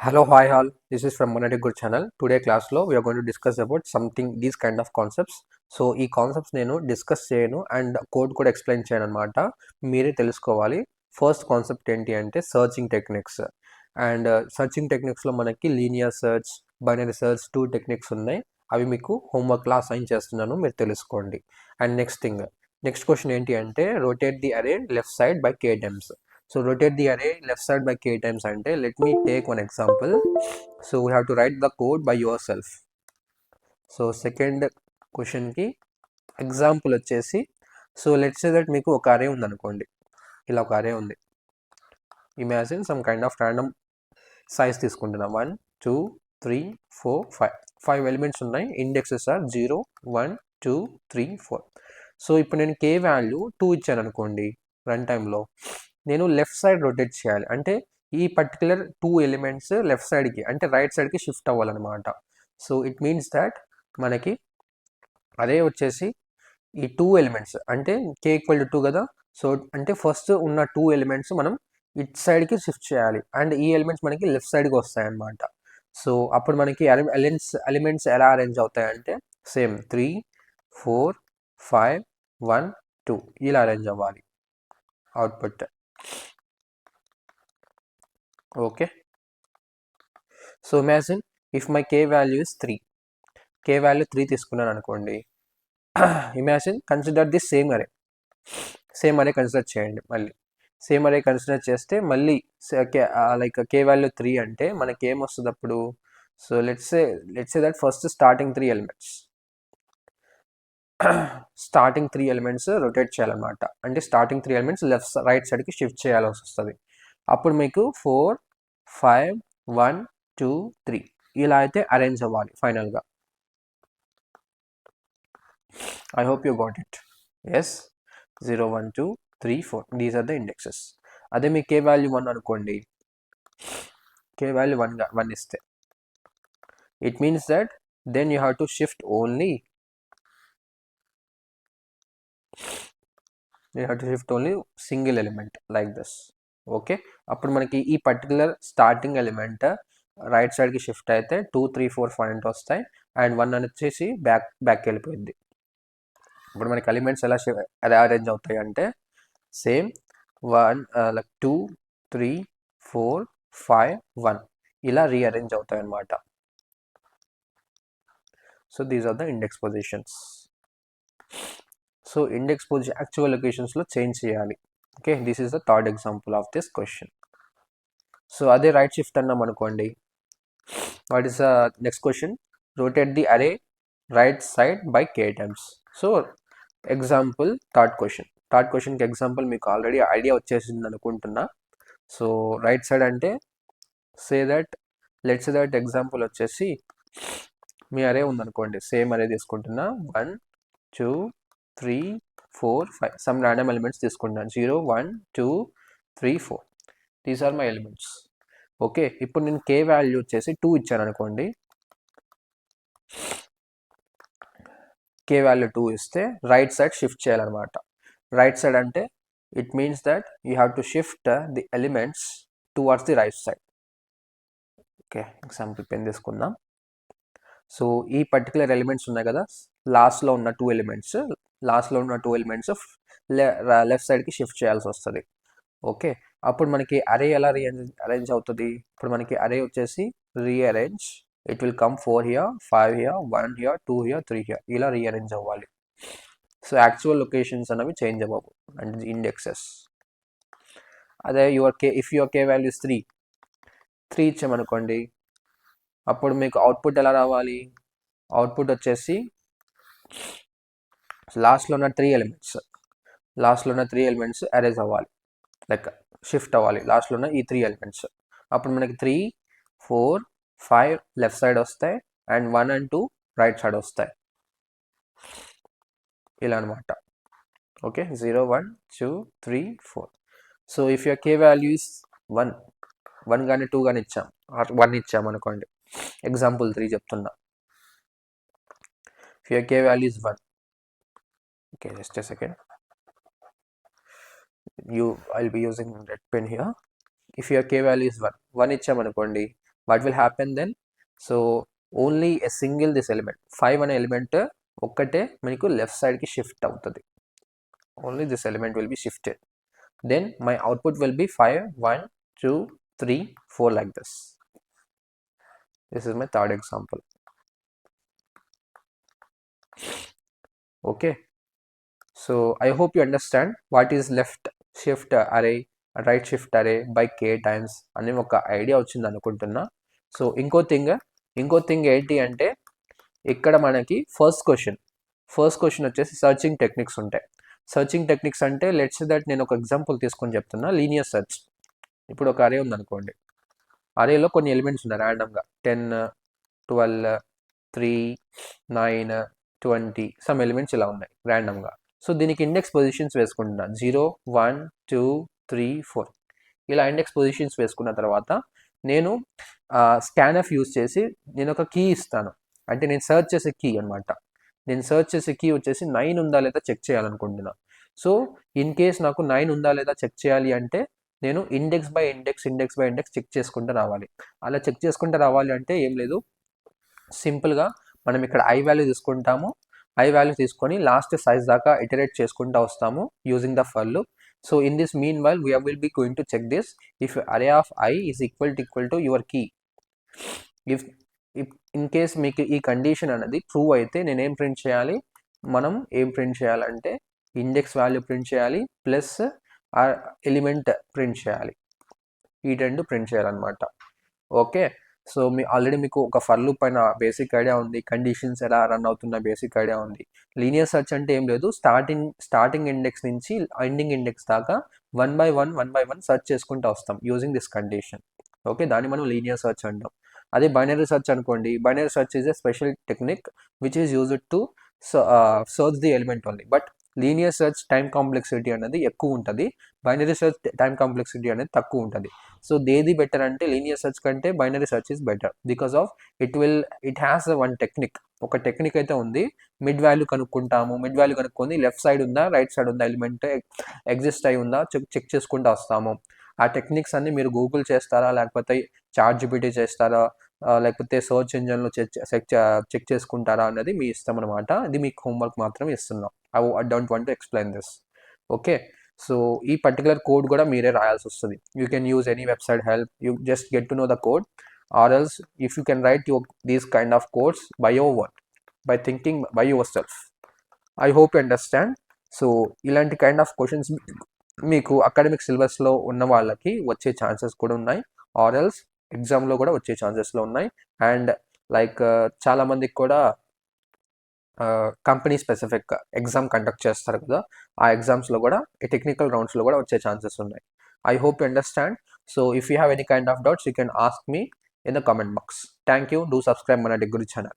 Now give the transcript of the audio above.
Hello, hi all. This is from Monetary Good channel. Today class లో we are going to discuss about something these kind of concepts. So ఈ concepts నేను discuss చేయను and code కూడా explain చేయను అనమాట. మీరే తెలుసుకోవాలి. First concept ఏంటి అంటే సర్చింగ్ టెక్నిక్స్. అండ్ సర్చింగ్ టెక్నిక్స్లో మనకి linear search, binary search two techniques ఉన్నాయి. అవి మీకు హోంవర్క్లో అసైన్ చేస్తున్నాను, మీరు తెలుసుకోండి. అండ్ నెక్స్ట్ క్వశ్చన్ ఏంటి అంటే రొటేట్ ది అరే left side by k times. So rotate the array left side by k times ante let me take one example. So we have to write the code by yourself. So second question ki example వచ్చేసి so let's say that మీకు ఒక array ఉంది అనుకోండి, ఇలా ఒక array ఉంది. Imagine some kind of random size తీసుకుంటున్నా 1 2 3 4 5 elements ఉన్నాయి. Indexes are 0 1 2 3 4. సో ఇప్పుడు నేను k వాల్యూ 2 ఇచ్చాను అనుకోండి, రన్ టైంలో నేను లెఫ్ట్ సైడ్ రొటేట్ చేయాలి. అంటే ఈ పర్టికులర్ టూ ఎలిమెంట్స్ లెఫ్ట్ సైడ్కి అంటే రైట్ సైడ్కి షిఫ్ట్ అవ్వాలన్నమాట. సో ఇట్ మీన్స్ దాట్ మనకి అదే వచ్చేసి ఈ టూ ఎలిమెంట్స్ అంటే k ఈక్వల్ టు 2 కదా. సో అంటే ఫస్ట్ ఉన్న టూ ఎలిమెంట్స్ మనం ఇట్ సైడ్కి షిఫ్ట్ చేయాలి అండ్ ఈ ఎలిమెంట్స్ మనకి లెఫ్ట్ సైడ్కి వస్తాయి అన్నమాట. సో అప్పుడు మనకి ఎలిమెంట్స్ ఎలా అరేంజ్ అవుతాయి అంటే సేమ్ 3 4 5 1 2 ఇలా అరేంజ్ అవ్వాలి output. Okay, so imagine if my k value is 3, k value 3 తీసుకున్నాను అనుకోండి. ఇమాజిన్ కన్సిడర్ ది సేమ్ అరే కన్సిడర్ చేయండి. మళ్ళీ సేమ్ అరే కన్సిడర్ చేస్తే మళ్ళీ లైక్ k వాల్యూ 3 అంటే మనకి ఏం వస్తుంది అప్పుడు. So let's say that first starting three elements rotate చేయాలన్నమాట. అంటే స్టార్టింగ్ త్రీ ఎలిమెంట్స్ రైట్ సైడ్కి షిఫ్ట్ చేయాల్సి వస్తుంది. అప్పుడు మీకు 4 5 1 2 3 ఇలా అయితే అరేంజ్ అవ్వాలి ఫైనల్గా. I hope you got it. Yes, 0 1 2 3 4 these are the indexes. అదే మీ k వాల్యూ 1 అనుకోండి, k వాల్యూ 1 ఇస్తే it means that then you have to shift only single element like this. Okay, అప్పుడు మనకి ఈ పర్టికులర్ స్టార్టింగ్ ఎలిమెంట్ రైట్ సైడ్కి shift అయితే 2 3 4 5 అంటే వస్తాయి అండ్ 1 అని వచ్చేసి బ్యాక్ వెళ్ళిపోయింది. ఇప్పుడు మనకి ఎలిమెంట్స్ ఎలా అరేంజ్ అవుతాయి అంటే సేమ్ 1 లైక్ 2 3 4 5 1 ఇలా రీఅరేంజ్ అవుతాయి అన్నమాట. So these are the index positions. So index position actual లొకేషన్స్లో చేంజ్ చేయాలి. Okay, this is the third example of this question. So అదే రైట్ షిఫ్ట్ అన్నాం అనుకోండి, what is the next question, rotate the array right side by k times. So example third క్వశ్చన్కి example మీకు already idea వచ్చేసింది అనుకుంటున్నా. So right side అంటే let's say that example వచ్చేసి మీ అరే ఉందనుకోండి, సేమ్ అరే తీసుకుంటున్నా 1 2 3 4 5 సమ్ ర్యాండమ్ ఎలిమెంట్స్ తీసుకుంటున్నాను 0 1 2 3 4 these are my elements. Okay, ఇప్పుడు నేను k వాల్యూ వచ్చేసి 2 ఇచ్చాను అనుకోండి, k వాల్యూ 2 ఇస్తే రైట్ సైడ్ షిఫ్ట్ చేయాలన్నమాట. రైట్ సైడ్ అంటే it means that you have to shift the elements towards the right side. Okay, example pen తీసుకుందాం. సో ఈ పర్టికులర్ ఎలిమెంట్స్ ఉన్నాయి కదా, లాస్ట్లో ఉన్న టూ ఎలిమెంట్స్ లెఫ్ట్ సైడ్కి షిఫ్ట్ చేయాల్సి వస్తుంది. ఓకే, అప్పుడు మనకి అరే ఎలా అరేంజ్ అవుతుంది. ఇప్పుడు మనకి అరే వచ్చేసి rearrange, it will come 4 here 5 here 1 here 2 here 3 here ఇలా రీఅరేంజ్ అవ్వాలి. సో యాక్చువల్ లొకేషన్స్ అనేవి చేంజ్ అవ్వవు అండ్ ఇండెక్సెస్. అదే if your k value is 3 ఇచ్చామనుకోండి, అప్పుడు మీకు అవుట్పుట్ ఎలా రావాలి. అవుట్పుట్ వచ్చేసి లాస్ట్లో ఉన్న త్రీ ఎలిమెంట్స్ అరేంజ్ అవ్వాలి, లైక్ షిఫ్ట్ అవ్వాలి లాస్ట్లో ఉన్న ఈ 3 ఎలిమెంట్స్. అప్పుడు మనకి 3 4 5 లెఫ్ట్ సైడ్ వస్తాయి అండ్ 1 and 2 రైట్ సైడ్ వస్తాయి ఇలా అనమాట. Okay, 0 1 2 3 4. So if your k value is 1 కానీ 2 కానీ ఇచ్చాం 1 ఇచ్చాం అనుకోండి, ఎగ్జాంపుల్ 3 చెప్తున్నా. If your k value is 1, okay, just a second, I'll be using red pen here. If your k value is 1 ఇచ్చామనుకోండి, what will happen then? So only a single this element 5 అనే element ఒక్కటే మీకు left సైడ్కి shift అవుతుంది. Only this element will be shifted. Then my output will be 5 1 2 3 4 like this. This is my third example. Okay, so I hope you understand what is left shift array, right shift array by k times అనే ఒక idea వచ్చింది అనుకుంటున్నా. So ఇంకో thing ఏంటి అంటే, ఇక్కడ మనకి first question వచ్చేసి సర్చింగ్ టెక్నిక్స్ ఉంటాయి. సర్చింగ్ టెక్నిక్స్ అంటే లెట్స్ దట్ నేను ఒక ఎగ్జాంపుల్ తీసుకొని చెప్తున్నా. Linear search. ఇప్పుడు ఒక అరే ఉందనుకోండి, అరేలో కొన్ని ఎలిమెంట్స్ ఉన్నాయి ర్యాండమ్గా 10 12 3 9 20 సమ్ ఎలిమెంట్స్ ఇలా ఉన్నాయి ర్యాండమ్గా. సో దీనికి ఇండెక్స్ పొజిషన్స్ వేసుకుంటున్నా 0 1 2 3 4 ఇలా ఇండెక్స్ పొజిషన్స్ వేసుకున్న తర్వాత నేను స్కాన్ఎఫ్ యూజ్ చేసి నేను ఒక కీ ఇస్తాను. అంటే నేను సర్చ్ చేసే కీ అనమాట. నేను సర్చ్ చేసే కీ వచ్చేసి 9 ఉందా లేదా చెక్ చేయాలనుకుంటున్నా. సో ఇన్ కేస్ నాకు 9 ఉందా లేదా చెక్ చేయాలి అంటే నేను ఇండెక్స్ బై ఇండెక్స్ చెక్ చేసుకుంటూ రావాలి. అలా చెక్ చేసుకుంటూ రావాలి అంటే ఏం లేదు, సింపుల్గా మనం ఇక్కడ ఐ వాల్యూ తీసుకుంటాము. ఐ వాల్యూ తీసుకొని లాస్ట్ సైజ్ దాకా ఇటరేట్ చేసుకుంటూ వస్తాము using the for loop. So in this meanwhile we will be going to check this if array of i is equal to your key. If in case మీకు ఈ condition అనేది true అయితే నేనేం print చేయాలి, మనం ఏం print చేయాలంటే index value print చేయాలి ప్లస్ ఆ ఎలిమెంట్ ప్రింట్ చేయాలి. ఈ రెండు ప్రింట్ చేయాలన్నమాట. ఓకే, సో ఆల్రెడీ మీకు ఒక ఫర్ లూప్ పైన బేసిక్ ఐడియా ఉంది, కండిషన్స్ ఎలా రన్ అవుతున్న బేసిక్ ఐడియా ఉంది. లీనియర్ సెర్చ్ అంటే ఏం లేదు, స్టార్టింగ్ ఇండెక్స్ నుంచి ఎండింగ్ ఇండెక్స్ దాకా వన్ బై వన్ సెర్చ్ చేసుకుంటూ వస్తాం యూజింగ్ దిస్ కండిషన్. ఓకే, దాన్ని మనం లీనియర్ సెర్చ్ అంటాం. అదే బైనరీ సెర్చ్ అనుకోండి, binary search is a special technique which is used to search the element only. But linear search time complexity అనేది ఎక్కువ ఉంటుంది, బైనరీ సెర్చ్ టైం కాంప్లెక్సిటీ అనేది తక్కువ ఉంటుంది. సో దేది బెటర్ అంటే లీనియర్ సెర్చ్ కంటే binary search is better because of it has one technique. ఒక technique అయితే ఉంది, మిడ్ వాల్యూ కనుక్కుంటాము. మిడ్ వాల్యూ కనుక్కొని లెఫ్ట్ సైడ్ ఉందా రైట్ సైడ్ ఉందా ఎలిమెంట్ ఎగ్జిస్ట్ అయి ఉందా చెక్ చేసుకుంటూ వస్తాము. ఆ టెక్నిక్స్ అన్ని మీరు గూగుల్ చేస్తారా, లేకపోతే చాట్ జీపీటీ చేస్తారా, లేకపోతే సర్చ్ ఇంజన్లో చెక్ చేసుకుంటారా అనేది మీ ఇష్టం అనమాట. ఇది మీకు హోంవర్క్ మాత్రం ఇస్తున్నాం. I don't want to explain this. Okay, so ఈ పర్టికులర్ కోడ్ కూడా మీరే రాయాల్సి వస్తుంది. You can use any website help, you just get to know the code, or else if you can write these kind of codes by your work, by thinking by your self. I hope you understand. So ఇలాంటి kind of questions మీకు academic సిలబస్లో ఉన్న వాళ్ళకి వచ్చే chances కూడా ఉన్నాయి, or else ఎగ్జామ్లో కూడా వచ్చే ఛాన్సెస్లో ఉన్నాయి. అండ్ లైక్ చాలామందికి కూడా కంపెనీ స్పెసిఫిక్ ఎగ్జామ్ కండక్ట్ చేస్తారు కదా, ఆ ఎగ్జామ్స్లో కూడా ఈ టెక్నికల్ రౌండ్స్లో కూడా వచ్చే ఛాన్సెస్ ఉన్నాయి. I hope you understand. So if you have any kind of doubts you can ask me in the comment box. Thank you. Do subscribe Mana Degree channel.